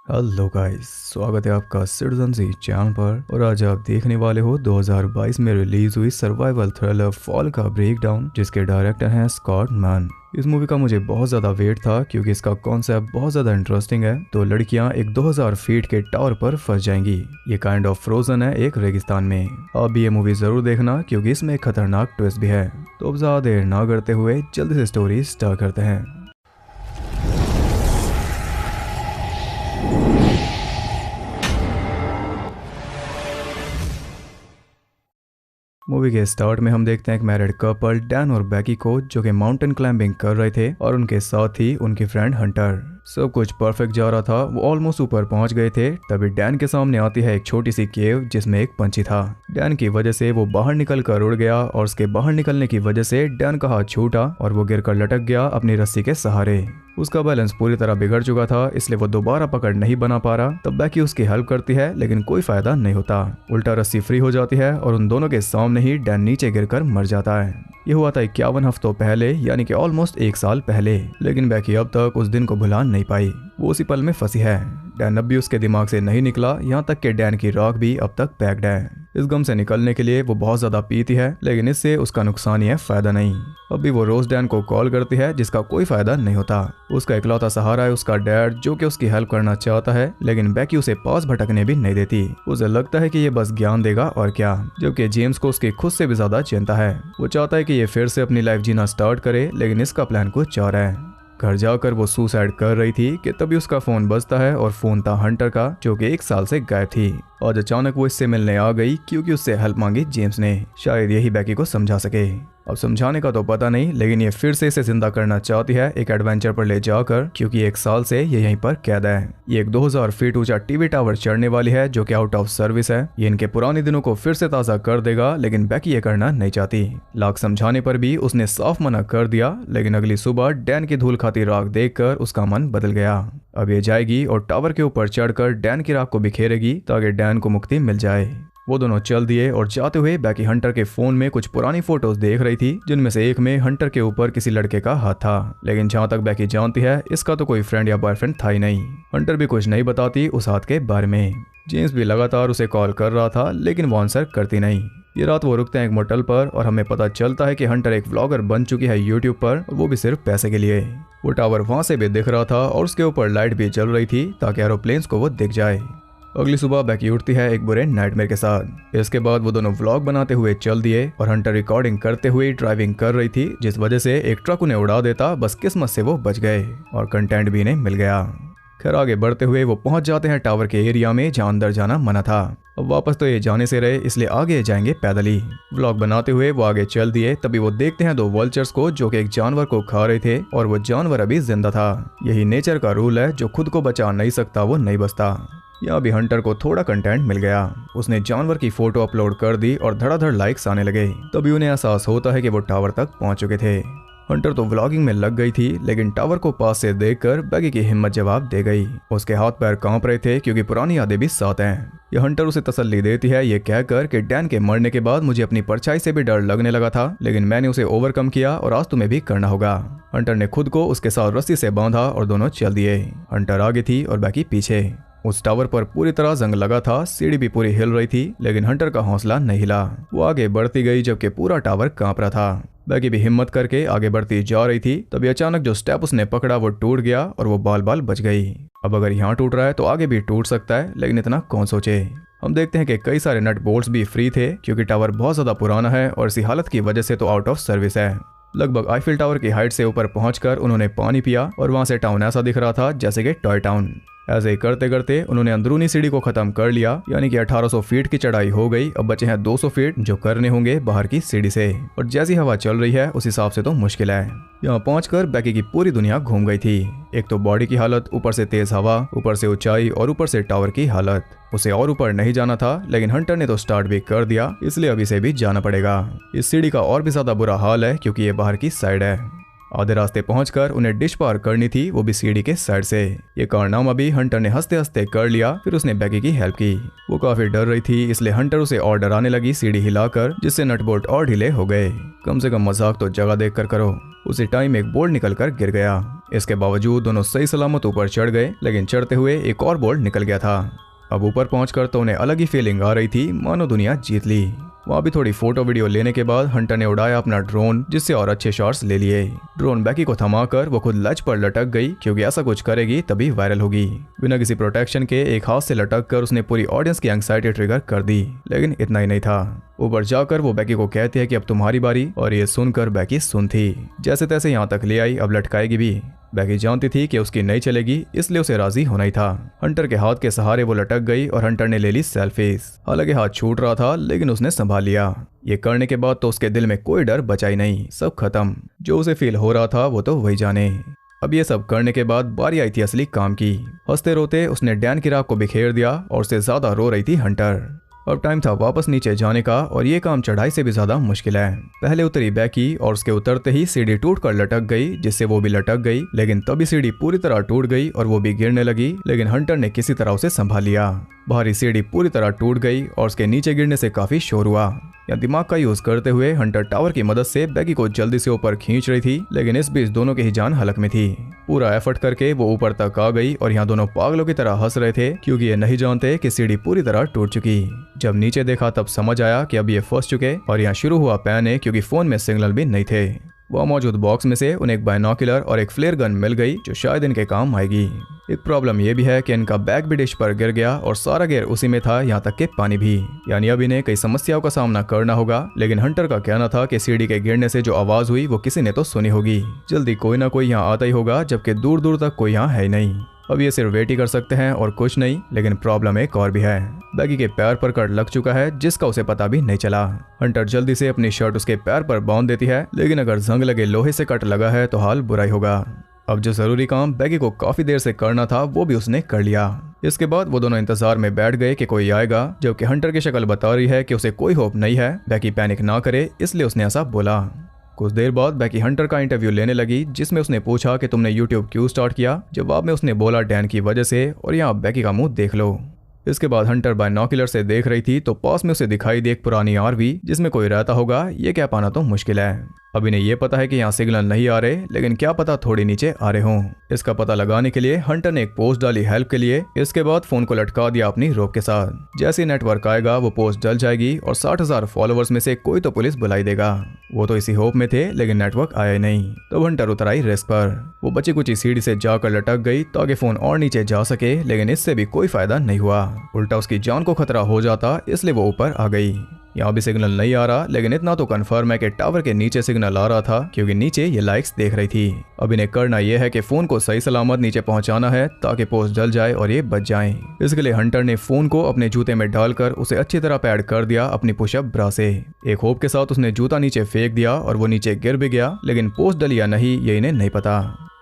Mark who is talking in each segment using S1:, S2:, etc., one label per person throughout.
S1: Hello guys, स्वागत है आपका सिटीजन सी चैनल पर। और आज आप देखने वाले हो 2022 में रिलीज हुई सर्वाइवल थ्रिलर फॉल का ब्रेकडाउन, जिसके डायरेक्टर हैं स्कॉट मैन। इस मूवी का मुझे बहुत ज़्यादा वेट था क्योंकि इसका कॉन्सेप्ट बहुत ज़्यादा इंटरेस्टिंग है। तो लड़कियां एक 2000 फीट के टावर पर फंस जाएंगी। ये काइंड ऑफ फ्रोजन है एक रेगिस्तान में। आप भी ये मूवी ज़रूर देखना क्योंकि इसमें एक खतरनाक ट्विस्ट भी है। तो अब ज़्यादा देर ना करते हुए जल्दी से स्टोरी स्टार्ट करते हैं। मूवी के स्टार्ट में हम देखते हैं एक मैरिड कपल डैन और बैकी को, जो कि माउंटेन क्लाइंबिंग कर रहे थे, और उनके साथ ही उनकी फ्रेंड हंटर। सब कुछ परफेक्ट जा रहा था, वो ऑलमोस्ट ऊपर पहुंच गए थे। तभी डैन के सामने आती है एक छोटी सी केव जिसमें एक पंछी था। डैन की वजह से वो बाहर निकल कर उड़ गया और उसके बाहर निकलने की वजह से डैन का हाथ छूटा और वो गिरकर लटक गया अपनी रस्सी के सहारे। उसका बैलेंस पूरी तरह बिगड़ चुका था, इसलिए वो दोबारा पकड़ नहीं बना पा रहा। तब बैकी उसकी हेल्प करती है लेकिन कोई फायदा नहीं होता। उल्टा रस्सी फ्री हो जाती है और उन दोनों के सामने ही डैन नीचे गिरकर मर जाता है। ये हुआ था 51 हफ्तों पहले, यानी कि ऑलमोस्ट 1 साल पहले। लेकिन बैकी अब तक उस दिन को भुला नहीं पाई। वो उसी पल में फंसी है। डैन अब भी उसके दिमाग से नहीं निकला, यहाँ तक कि डैन की राख भी अब तक पैक्ड है। इस गम से निकलने के लिए वो बहुत ज्यादा पीती है, लेकिन इससे उसका नुकसान ही है, फायदा नहीं। अब भी वो रोज डैन को कॉल करती है, जिसका कोई फायदा नहीं होता। उसका इकलौता सहारा है उसका डैड, जो कि उसकी हेल्प करना चाहता है, लेकिन बैकी उसे पास भटकने भी नहीं देती। उसे लगता है कि ये बस ज्ञान देगा और क्या, जबकि जेम्स को उसकी खुद से भी ज्यादा चिंता है। वो चाहता है कि ये फिर से अपनी लाइफ जीना स्टार्ट करे, लेकिन इसका प्लान कुछ और है। घर जाकर वो सुसाइड कर रही थी कि तभी उसका फोन बजता है और फोन था हंटर का, जो कि 1 साल से गायब थी। आज अचानक वो इससे मिलने आ गई क्योंकि उससे हेल्प मांगी जेम्स ने। शायद यही बैकी को समझा सके। अब समझाने का तो पता नहीं, लेकिन ये फिर से इसे जिंदा करना चाहती है एक एडवेंचर पर ले जाकर, क्योंकि 1 साल से ये यहीं पर कैद है। ये एक 2000 फीट ऊंचा टीवी टावर चढ़ने वाली है, जो कि आउट ऑफ सर्विस है। ये इनके पुराने दिनों को फिर से ताज़ा कर देगा, लेकिन बैकी ये करना नहीं चाहती। लाख समझाने पर भी उसने साफ मना कर दिया। लेकिन अगली सुबह डैन की धूल खाती राख देखकर उसका मन बदल गया। अब ये जाएगी और टावर के ऊपर चढ़कर डैन की राख को बिखेरेगी ताकि डैन को मुक्ति मिल जाए। वो दोनों चल दिए और जाते हुए बैकी हंटर के फोन में कुछ पुरानी फोटोज देख रही थी, जिनमें से एक में हंटर के ऊपर किसी लड़के का हाथ था। लेकिन जहाँ तक बैकी जानती है, इसका तो कोई फ्रेंड या बॉयफ्रेंड था ही नहीं। हंटर भी कुछ नहीं बताती उस हाथ के बारे में। जेम्स भी लगातार उसे कॉल कर रहा था, लेकिन वो आंसर करती नहीं। ये रात वो रुकते हैं एक मोटल पर और हमें पता चलता है कि हंटर एक व्लॉगर बन चुकी है यूट्यूब पर, और वो भी सिर्फ पैसे के लिए। वो टावर वहां से भी दिख रहा था और उसके ऊपर लाइट भी जल रही थी ताकि एरोप्लेन्स को वो दिख जाए। अगली सुबह बैकी उठती है एक बुरे नाइटमेयर के साथ। इसके बाद वो दोनों व्लॉग बनाते हुए चल दिए और हंटर रिकॉर्डिंग करते हुए ड्राइविंग कर रही थी, जिस वजह से एक ट्रक उन्हें उड़ा देता। बस किस्मत से वो बच गए और कंटेंट भी इन्हें मिल गया। खैर, आगे बढ़ते हुए वो पहुंच जाते हैं टावर के एरिया में जहां अंदर जाना मना था। अब वापस तो ये जाने से रहे, इसलिए आगे जाएंगे पैदल ही। व्लॉग बनाते हुए वो आगे चल दिए। तभी वो देखते हैं 2 वल्चर्स को, जो कि एक जानवर को खा रहे थे, और वो जानवर अभी जिंदा था। यही नेचर का रूल है, जो खुद को बचा नहीं सकता वो नहीं बचता। यहाँ भी हंटर को थोड़ा कंटेंट मिल गया। उसने जानवर की फोटो अपलोड कर दी और धड़ाधड़ लाइक्स आने लगे। तभी उन्हें एहसास होता है कि वो टावर तक पहुंच चुके थे। हंटर तो व्लॉगिंग में लग गई थी, लेकिन टावर को पास से देखकर बैगी की हिम्मत जवाब दे गई। उसके हाथ पैर कांप रहे थे क्योंकि पुरानी यादें भी साथ हैं। यह हंटर उसे तसल्ली देती है, ये कहकर कि डैन के मरने के बाद मुझे अपनी परछाई से भी डर लगने लगा था, लेकिन मैंने उसे ओवरकम किया और आज तुम्हें भी करना होगा। हंटर ने खुद को उसके साथ रस्सी से बांधा और दोनों चल दिए। हंटर आगे थी और बैगी पीछे। उस टावर पर पूरी तरह जंग लगा था, सीढ़ी भी पूरी हिल रही थी, लेकिन हंटर का हौसला नहीं हिला। वो आगे बढ़ती गई जबकि पूरा टावर कांप रहा था। बैगी भी हिम्मत करके आगे बढ़ती जा रही थी। तभी अचानक जो स्टेप उसने पकड़ा वो टूट गया और वो बाल बाल बच गई। अब अगर यहाँ टूट रहा है तो आगे भी टूट सकता है, लेकिन इतना कौन सोचे। हम देखते हैं कि कई सारे नट बोल्ट्स भी फ्री थे, क्योंकि टावर बहुत ज्यादा पुराना है और इसी हालत की वजह से तो आउट ऑफ सर्विस है। लगभग आईफिल टावर की हाइट से ऊपर पहुंचकर उन्होंने पानी पिया और वहां से टाउन ऐसा दिख रहा था जैसे कि टॉय टाउन। ऐसे ही करते करते उन्होंने अंदरूनी सीढ़ी को खत्म कर लिया, यानी कि 1800 फीट की चढ़ाई हो गई। अब बचे हैं 200 फीट, जो करने होंगे बाहर की सीढ़ी से। और जैसी हवा चल रही है उस हिसाब से तो मुश्किल है। यहाँ पहुंचकर बैकी की पूरी दुनिया घूम गई थी। एक तो बॉडी की हालत, ऊपर से तेज हवा, ऊपर से ऊंचाई और ऊपर से टावर की हालत। उसे और ऊपर नहीं जाना था, लेकिन हंटर ने तो स्टार्ट भी कर दिया, इसलिए अब इसे भी जाना पड़ेगा। इस सीढ़ी का और भी ज्यादा बुरा हाल है क्योंकि ये बाहर की साइड है। आधे रास्ते पहुंचकर उन्हें डिश पार करनी थी, वो भी सीढ़ी के साइड से। ये कारनामा भी हंटर ने हंसते हंसते कर लिया। फिर उसने बैकी की हेल्प की। वो काफी डर रही थी, इसलिए हंटर उसे और डराने लगी सीढ़ी हिलाकर, जिससे नट बोल्ट और ढीले हो गए। कम से कम मजाक तो जगह देख कर करो। उसी टाइम एक बोल्ट निकलकर गिर गया। इसके बावजूद दोनों सही सलामत ऊपर चढ़ गए, लेकिन चढ़ते हुए एक और बोल्ट निकल गया था। अब ऊपर पहुंचकर तो उन्हें अलग ही फीलिंग आ रही थी, मानो दुनिया जीत ली। वहाँ भी थोड़ी फोटो वीडियो लेने के बाद हंटर ने उड़ाया अपना ड्रोन, जिससे और अच्छे शॉट्स ले लिए। ड्रोन बैकी को थमाकर वो खुद लच पर लटक गई, क्योंकि ऐसा कुछ करेगी तभी वायरल होगी। बिना किसी प्रोटेक्शन के एक हाथ से लटक कर उसने पूरी ऑडियंस की एंग्जाइटी ट्रिगर कर दी। लेकिन इतना ही नहीं था, ऊपर जाकर वो बैकी को कहती है कि अब तुम्हारी बारी, और ये सुनकर बैकी सुन थी। जैसे तैसे यहाँ तक ले आई, अब लटकाएगी भी। बैकी जानती थी कि उसकी नहीं चलेगी, इसलिए उसे राजी होना ही था। हंटर के हाथ के सहारे वो लटक गई और हंटर ने ले ली सेल्फीज। हालांकि हाथ छूट रहा था, लेकिन उसने संभाल लिया। ये करने के बाद तो उसके दिल में कोई डर बचा ही नहीं, सब खत्म। जो उसे फील हो रहा था वो तो वही जाने। अब ये सब करने के बाद बारी आई थी असली काम की। हंसते रोते उसने डैन की राख को बिखेर दिया और उससे ज्यादा रो रही थी हंटर। अब टाइम था वापस नीचे जाने का, और ये काम चढ़ाई से भी ज्यादा मुश्किल है। पहले उतरी बैकी और उसके उतरते ही सीढ़ी टूटकर लटक गई, जिससे वो भी लटक गई। लेकिन तभी सीढ़ी पूरी तरह टूट गई और वो भी गिरने लगी, लेकिन हंटर ने किसी तरह उसे संभाल लिया। भारी सीढ़ी पूरी तरह टूट गई और उसके नीचे गिरने से काफी शोर हुआ। या दिमाग का यूज करते हुए हंटर टावर की मदद से बैकी को जल्दी से ऊपर खींच रही थी, लेकिन इस बीच दोनों की ही जान हलक में थी। पूरा एफर्ट करके वो ऊपर तक आ गई और यहाँ दोनों पागलों की तरह हंस रहे थे, क्योंकि ये नहीं जानते कि सीढ़ी पूरी तरह टूट चुकी। जब नीचे देखा तब समझ आया कि अब ये फंस चुके, और यहाँ शुरू हुआ पैनिक, क्योंकि फोन में सिग्नल भी नहीं थे। वहाँ मौजूद बॉक्स में से उन्हें एक बायनोकुलर और एक फ्लेयर गन मिल गई, जो शायद इनके काम आएगी। एक प्रॉब्लम ये भी है कि इनका बैग भी डिश पर गिर गया और सारा गियर उसी में था, यहाँ तक कि पानी भी। यानी अब इन्हें कई समस्याओं का सामना करना होगा। लेकिन हंटर का कहना था कि सीढ़ी के गिरने से जो आवाज हुई वो किसी ने तो सुनी होगी। जल्दी कोई ना कोई यहाँ आता ही होगा, जबकि दूर दूर तक कोई यहाँ है ही नहीं। अब ये सिर्फ वेट ही कर सकते हैं और कुछ नहीं। लेकिन प्रॉब्लम एक और भी है, बैगी के पैर पर कट लग चुका है, जिसका उसे पता भी नहीं चला। हंटर जल्दी से अपनी शर्ट उसके पैर पर बांध देती है, लेकिन अगर जंग लगे लोहे से कट लगा है तो हाल बुरा ही होगा। अब जो जरूरी काम बैगी को काफी देर से करना था वो भी उसने कर लिया। इसके बाद वो दोनों इंतजार में बैठ गए कि कोई आएगा, जबकि हंटर की शक्ल बता रही है कि उसे कोई होप नहीं है। बैगी पैनिक ना करे, इसलिए उसने ऐसा बोला। कुछ देर बाद बैकी हंटर का इंटरव्यू लेने लगी, जिसमें उसने पूछा कि तुमने यूट्यूब क्यों स्टार्ट किया। जवाब में उसने बोला डैन की वजह से, और यहाँ बैकी का मुंह देख लो। इसके बाद हंटर बायनोकुलर से देख रही थी तो पास में उसे दिखाई दी एक पुरानी आरवी, जिसमें कोई रहता होगा। ये कह पाना तो मुश्किल है। अब इन्हें ये पता है कि यहाँ सिग्नल नहीं आ रहे, लेकिन क्या पता थोड़ी नीचे आ रहे हों। इसका पता लगाने के लिए हंटर ने एक पोस्ट डाली हेल्प के लिए। इसके बाद फोन को लटका दिया अपनी रोप के साथ। जैसे ही नेटवर्क आएगा वो पोस्ट जल जाएगी और 60,000 फॉलोअर्स में से कोई तो पुलिस बुलाई देगा। वो तो इसी होप में थे, लेकिन नेटवर्क आया ही नहीं। तब हंटर उतर आई रिस्क पर। वो बची कुची सीढ़ी से जाकर लटक गई ताकि फोन और नीचे जा सके, लेकिन इससे भी कोई फायदा नहीं हुआ। उल्टा उसकी जान को खतरा हो जाता, इसलिए वो ऊपर आ गई। यहाँ भी सिग्नल नहीं आ रहा, लेकिन इतना तो कंफर्म है कि टावर के नीचे सिग्नल आ रहा था, क्योंकि नीचे ये लाइक्स देख रही थी। अब इन्हें करना यह है कि फोन को सही सलामत नीचे पहुंचाना है, ताकि पोस्ट जल जाए और ये बच जाए। इसके लिए हंटर ने फोन को अपने जूते में डालकर उसे अच्छी तरह पैड कर दिया अपनी पुशअप ब्रा से। एक होप के साथ उसने जूता नीचे फेंक दिया और वो नीचे गिर भी गया, लेकिन पोस्ट डली या नहीं ये इन्हें नहीं पता।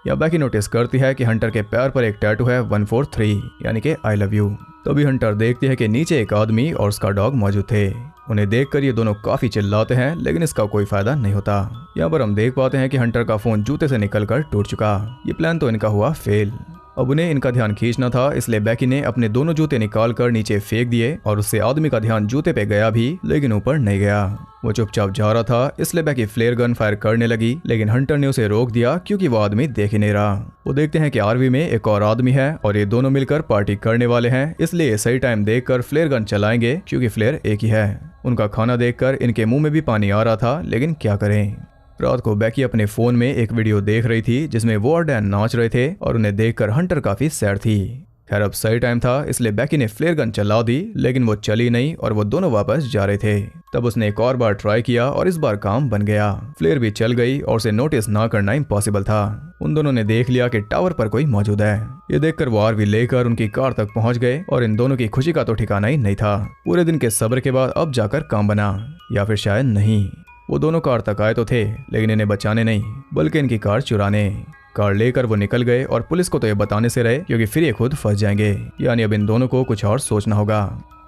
S1: या बैकी नोटिस करती है कि हंटर के पैर पर एक टैटू है 143, यानी कि आई लव यू। तभी हंटर देखती है कि नीचे एक आदमी और उसका डॉग मौजूद थे। उन्हें देखकर ये दोनों काफी चिल्लाते हैं, लेकिन इसका कोई फायदा नहीं होता। यहाँ पर हम देख पाते हैं कि हंटर का फोन जूते से निकलकर टूट चुका। ये प्लान तो इनका हुआ फेल। अब उन्हें इनका ध्यान खींचना था, इसलिए बैकी ने अपने दोनों जूते निकालकर नीचे फेंक दिए और उससे आदमी का ध्यान जूते पे गया भी, लेकिन ऊपर नहीं गया। वो चुपचाप जा रहा था, इसलिए बैकी फ्लेयर गन फायर करने लगी, लेकिन हंटर ने उसे रोक दिया क्योंकि वो आदमी देख ही नहीं रहा। वो देखते हैं कि आरवी में एक और आदमी है और ये दोनों मिलकर पार्टी करने वाले हैं, इसलिए सही टाइम देखकर फ्लेयर गन चलाएंगे, क्योंकि फ्लेयर एक ही है। उनका खाना देखकर इनके मुंह में भी पानी आ रहा था, लेकिन क्या करें। रात को बैकी अपने फोन में एक वीडियो देख रही थी, जिसमें वो और डैन नाच रहे थे, और उन्हें देखकर हंटर काफी सैड थी। खैर अब सही टाइम था, इसलिए बैकी ने फ्लेयर गन चला दी, लेकिन वो चली नहीं और वो दोनों वापस जा रहे थे। तब उसने एक और बार ट्राई किया और इस बार काम बन गया। फ्लेयर भी चल गई और उसे नोटिस ना करना इम्पॉसिबल था। उन दोनों ने देख लिया कि टावर पर कोई मौजूद है। ये देखकर वो आरवी लेकर उनकी कार तक पहुंच गए और इन दोनों की खुशी का तो ठिकाना ही नहीं था। पूरे दिन के सब्र के बाद अब जाकर काम बना, या फिर शायद नहीं। वो दोनों कार तक आए तो थे, लेकिन इन्हें बचाने नहीं, बल्कि इनकी कार चुराने। कार लेकर वो निकल गए और पुलिस को तो ये बताने से रहे, क्योंकि फिर ये खुद फंस जाएंगे। यानी अब इन दोनों को कुछ और सोचना होगा।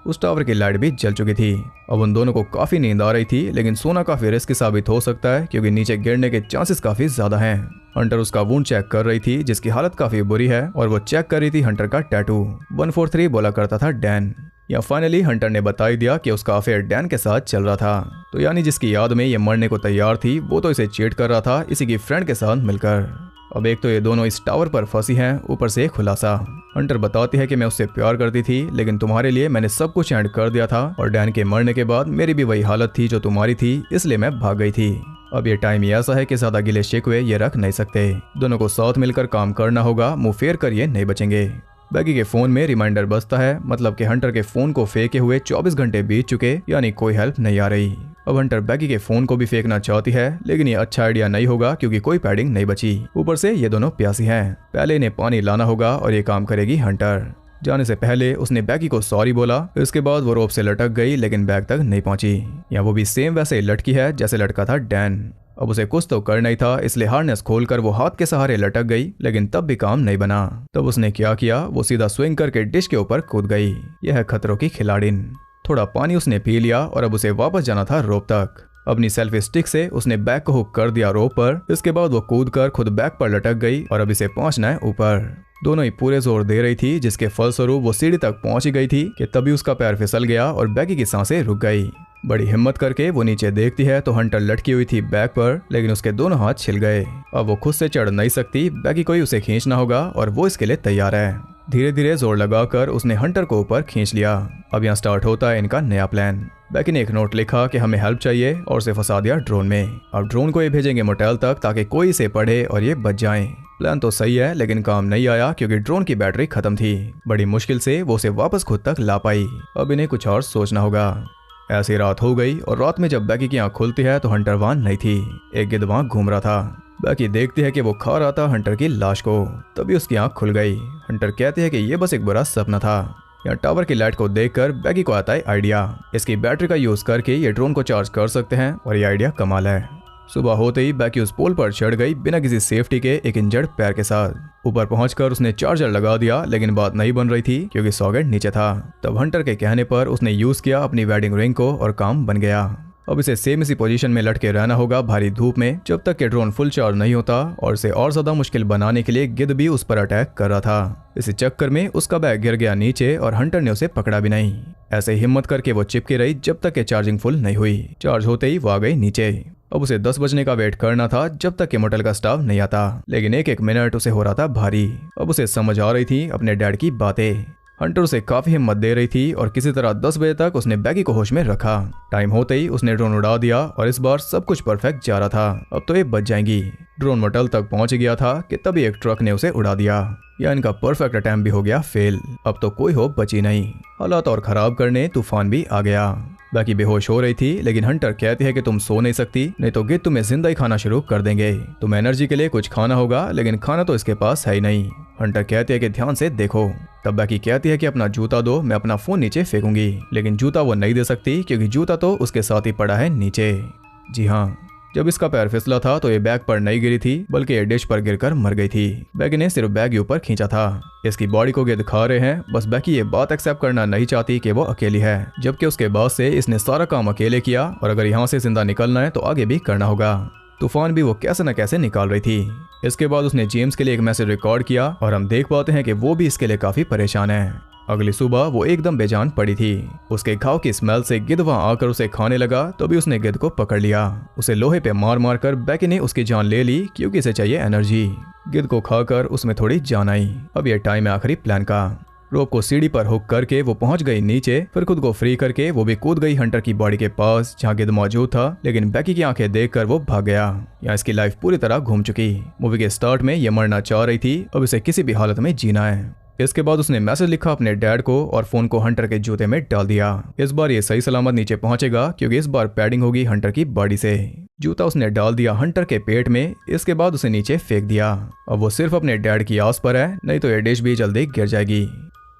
S1: उस टावर की लाइट भी जल चुकी थी। अब उन दोनों को काफी नींद आ रही थी, लेकिन सोना काफी रिस्की साबित हो सकता है क्योंकि नीचे गिरने के चांसेस काफी ज्यादा हैं। हंटर उसका वुंड चेक कर रही थी जिसकी हालत काफी बुरी है, और वो चेक कर रही थी हंटर का टैटू। 143 बोला करता था डैन। या फाइनली हंटर ने बता ही दिया कि उसका अफेयर डैन के साथ चल रहा था। तो यानी जिसकी याद में ये मरने को तैयार थी वो तो इसे चीट कर रहा था इसी की फ्रेंड के साथ मिलकर। अब एक तो ये दोनों इस टावर पर फंसी हैं, ऊपर से एक खुलासा। हंटर बताती है कि मैं उससे प्यार करती थी, लेकिन तुम्हारे लिए मैंने सब कुछ एंड कर दिया था, और डैन के मरने के बाद मेरी भी वही हालत थी जो तुम्हारी थी, इसलिए मैं भाग गई थी। अब ये टाइम ऐसा है कि ज्यादा गिले शिकवे ये रख नहीं सकते। दोनों को साथ मिलकर काम करना होगा, मुंह फेर कर ये नहीं बचेंगे। बैगी के फोन में रिमाइंडर बजता है, मतलब कि हंटर के फोन को फेंके हुए 24 घंटे बीत चुके, यानी कोई हेल्प नहीं आ रही। अब हंटर बैगी के फोन को भी फेंकना चाहती है, लेकिन ये अच्छा आइडिया नहीं होगा क्योंकि कोई पैडिंग नहीं बची। ऊपर से ये दोनों प्यासी हैं। पहले इन्हें पानी लाना होगा और ये काम करेगी हंटर। जाने से पहले उसने बैगी को सॉरी बोला, इसके बाद वो रोप से लटक गई लेकिन बैग तक नहीं पहुंची। या वो भी सेम वैसे लटकी है जैसे लटका था डैन। अब उसे कुछ तो करना ही था, इसलिए हार्नेस खोलकर वो हाथ के सहारे लटक गई, लेकिन तब भी काम नहीं बना। तब उसने क्या किया, वो सीधा स्विंग करके डिश के ऊपर कूद गई। यह है खतरों की खिलाड़िन। थोड़ा पानी उसने पी लिया और अब उसे वापस जाना था रोप तक। अपनी सेल्फी स्टिक से उसने बैग को हुक कर दिया रोप पर। इसके बाद वो कूदकर खुद बैग पर लटक गई और अब इसे पहुंचना है ऊपर। दोनों ही पूरे जोर दे रही थी, जिसके फलस्वरूप वो सीढ़ी तक पहुंच गई थी कि तभी उसका पैर फिसल गया और बैगी की सांसें रुक गई। बड़ी हिम्मत करके वो नीचे देखती है तो हंटर लटकी हुई थी बैग पर, लेकिन उसके दोनों हाथ छिल गए। अब वो खुद से चढ़ नहीं सकती, बैगी को ही उसे खींचना होगा और वो इसके लिए तैयार है। धीरे धीरे जोर लगाकर उसने हंटर को ऊपर खींच लिया। अब यहाँ स्टार्ट होता है इनका नया प्लान। बैगी ने एक नोट लिखा कि हमें हेल्प चाहिए और उसे फंसा दिया ड्रोन में। अब ड्रोन को ये भेजेंगे मोटेल तक ताकि कोई इसे पढ़े और ये बच जाए। प्लान तो सही है, लेकिन काम नहीं आया क्योंकि ड्रोन की बैटरी खत्म थी। बड़ी मुश्किल से वो उसे वापस खुद तक ला पाई। अब इन्हें कुछ और सोचना होगा। ऐसी रात हो गई और रात में जब बैगी की आंख खुलती है तो हंटर वहां नहीं थी। एक गिद्ध वहां घूम रहा था। बैगी देखती है कि वो खा रहा था हंटर की लाश को। तभी उसकी आंख खुल गई। हंटर कहती है कि ये बस एक बुरा सपना था। यहाँ टावर की लाइट को देखकर बैगी को आता है आइडिया। इसकी बैटरी का यूज करके ये ड्रोन को चार्ज कर सकते हैं और ये आइडिया कमाल है। सुबह होते ही बैगी उस पोल पर चढ़ गई बिना किसी सेफ्टी के, एक इंजर्ड पैर के साथ। ऊपर पहुंचकर उसने चार्जर लगा दिया, लेकिन बात नहीं बन रही थी क्योंकि सॉकेट नीचे था। तब हंटर के कहने पर उसने यूज किया अपनी वेडिंग रिंग को और काम बन गया। अब इसे सेम इसी पोजीशन में लटके रहना होगा भारी धूप में जब तक कि ड्रोन फुल चार्ज नहीं होता, और इसे और ज्यादा मुश्किल बनाने के लिए गिद्ध भी उस पर अटैक कर रहा था। इसी चक्कर में उसका बैग गिर गया नीचे और हंटर ने उसे पकड़ा भी नहीं। ऐसे हिम्मत करके वो चिपकी रही जब तक कि चार्जिंग फुल नहीं हुई। चार्ज होते ही वो आ गई नीचे। अब उसे 10 बजने का वेट करना था जब तक कि मोटेल का स्टाफ नहीं आता, लेकिन एक एक मिनट उसे हो रहा था भारी। अब उसे समझ आ रही थी अपने डैड की बातें। हंटर उसे काफी हिम्मत दे रही थी और किसी तरह 10 बजे तक उसने बैगी को होश में रखा। टाइम होते ही उसने ड्रोन उड़ा दिया और इस बार सब कुछ परफेक्ट जा रहा था। अब तो ये बच जाएंगी। ड्रोन मोटेल तक पहुंच गया था कि तभी एक ट्रक ने उसे उड़ा दिया। या इनका परफेक्ट अटैम्प्ट भी हो गया फेल। अब तो कोई होप बची नहीं। हालात और खराब करने तूफान भी आ गया। बैगी बेहोश हो रही थी, लेकिन हंटर कहती है कि तुम सो नहीं सकती, नहीं तो गिद्ध तुम्हें जिंदा ही खाना शुरू कर देंगे। तुम्हें एनर्जी के लिए कुछ खाना होगा, लेकिन खाना तो इसके पास है ही नहीं। हंटर कहती है कि ध्यान से देखो। तब बैगी कहती है कि अपना जूता दो, मैं अपना फोन नीचे फेंकूंगी, लेकिन जूता वो नहीं दे सकती क्योंकि जूता तो उसके साथ ही पड़ा है नीचे। जी हाँ, जब इसका पैर फिसला था तो ये बैग पर नहीं गिरी थी, बल्कि ये डिश पर गिरकर मर गई थी। बैगी ने सिर्फ बैग ऊपर खींचा था। इसकी बॉडी को गिद्ध खा रहे हैं। बस बैगी ये बात एक्सेप्ट करना नहीं चाहती कि वो अकेली है, जबकि उसके बाद से इसने सारा काम अकेले किया और अगर यहाँ से जिंदा निकलना है तो आगे भी करना होगा। तूफान भी वो कैसे न कैसे निकाल रही थी। इसके बाद उसने जेम्स के लिए एक मैसेज रिकॉर्ड किया और हम देख पाते हैं कि वो भी इसके लिए काफी परेशान है। अगली सुबह वो एकदम बेजान पड़ी थी। उसके घाव की स्मेल से गिद्ध वहां आकर उसे खाने लगा, तो भी उसने गिद्ध को पकड़ लिया। उसे लोहे पे मार मार कर बैगी ने उसकी जान ले ली क्योंकि इसे चाहिए एनर्जी। गिद्ध को खाकर उसमें थोड़ी जान आई। अब यह टाइम है आखिरी प्लान का। रोप को सीढ़ी पर हुक करके वो पहुंच गई नीचे, फिर खुद को फ्री करके वो भी कूद गई हंटर की बॉडी के पास जहां गिद्ध मौजूद था, लेकिन बैगी की आंखें देखकर वो भाग गया। यहाँ इसकी लाइफ पूरी तरह घूम चुकी। मूवी के स्टार्ट में ये मरना चाह रही थी, अब इसे किसी भी हालत में जीना है। इसके बाद उसने मैसेज लिखा अपने डैड को और फोन को हंटर के जूते में डाल दिया। इस बार ये सही सलामत नीचे पहुंचेगा क्योंकि इस बार पैडिंग होगी हंटर की बॉडी से। जूता उसने डाल दिया हंटर के पेट में। इसके बाद उसे नीचे फेंक दिया। अब वो सिर्फ अपने डैड की आस पर है, नहीं तो ये डिश भी जल्दी गिर जाएगी।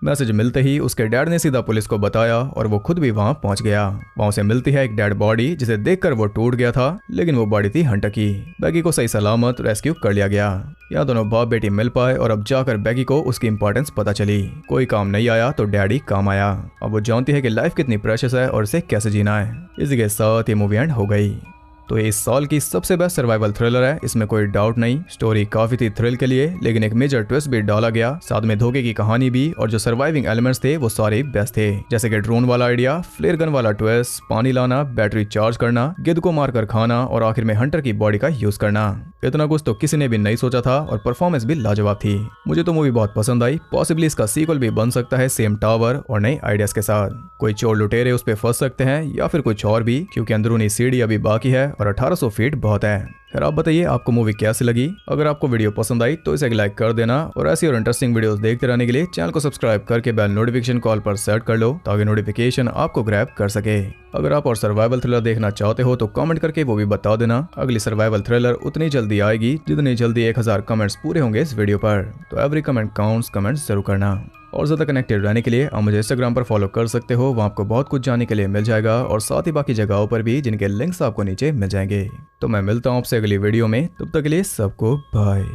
S1: मैसेज मिलते ही उसके डैड ने सीधा पुलिस को बताया और वो खुद भी वहाँ पहुँच गया। वहाँ से मिलती है एक डेड बॉडी जिसे देखकर वो टूट गया था, लेकिन वो बॉडी थी हंटर की। बैगी को सही सलामत रेस्क्यू कर लिया गया। यहाँ दोनों बाप बेटी मिल पाए और अब जाकर बैगी को उसकी इंपॉर्टेंस पता चली। कोई काम नहीं आया तो डैडी काम आया। अब वो जानती है कि लाइफ कितनी प्रेशियस है और इसे कैसे जीना है। इसी के साथ ये मूवी एंड हो गई। तो ये इस साल की सबसे बेस्ट सर्वाइवल थ्रिलर है, इसमें कोई डाउट नहीं। स्टोरी काफी थी थ्रिल के लिए, लेकिन एक मेजर ट्विस्ट भी डाला गया, साथ में धोखे की कहानी भी, और जो सर्वाइविंग एलिमेंट्स थे वो सारे बेस्ट थे, जैसे कि ड्रोन वाला आइडिया, फ्लेयर गन वाला ट्विस्ट, पानी लाना, बैटरी चार्ज करना, गिद्ध को मारकर खाना और आखिर में हंटर की बॉडी का यूज करना। इतना कुछ तो किसी ने भी नहीं सोचा था और परफॉर्मेंस भी लाजवाब थी। मुझे तो मूवी बहुत पसंद आई। पॉसिबली इसका सीक्वल भी बन सकता है सेम टावर और नए आइडियाज के साथ। कोई चोर लुटेरे उस पे फंस सकते हैं या फिर कुछ और भी, क्योंकि अंदरूनी सीढ़ी अभी बाकी है और 1800 फीट बहुत है। फिर आप बताइए आपको मूवी कैसी लगी। अगर आपको वीडियो पसंद आई तो इसे एक लाइक कर देना और ऐसी और इंटरेस्टिंग वीडियोस देखते रहने के लिए चैनल को सब्सक्राइब करके बेल नोटिफिकेशन कॉल पर सेट कर लो, ताकि नोटिफिकेशन आपको ग्रैब कर सके। अगर आप और सर्वाइवल थ्रिलर देखना चाहते हो तो कमेंट करके वो भी बता देना। अगली सर्वाइवल थ्रिलर उतनी जल्दी आएगी जितनी जल्दी 1000 कमेंट्स पूरे होंगे इस वीडियो पर। तो एवरी कमेंट काउंट्स, कमेंट्स जरूर करना। और ज़्यादा कनेक्टेड रहने के लिए आप मुझे इंस्टाग्राम पर फॉलो कर सकते हो, वहाँ आपको बहुत कुछ जानने के लिए मिल जाएगा, और साथ ही बाकी जगहों पर भी जिनके लिंक्स आपको नीचे मिल जाएंगे। तो मैं मिलता हूँ आपसे अगली वीडियो में, तब तक के लिए सबको बाय।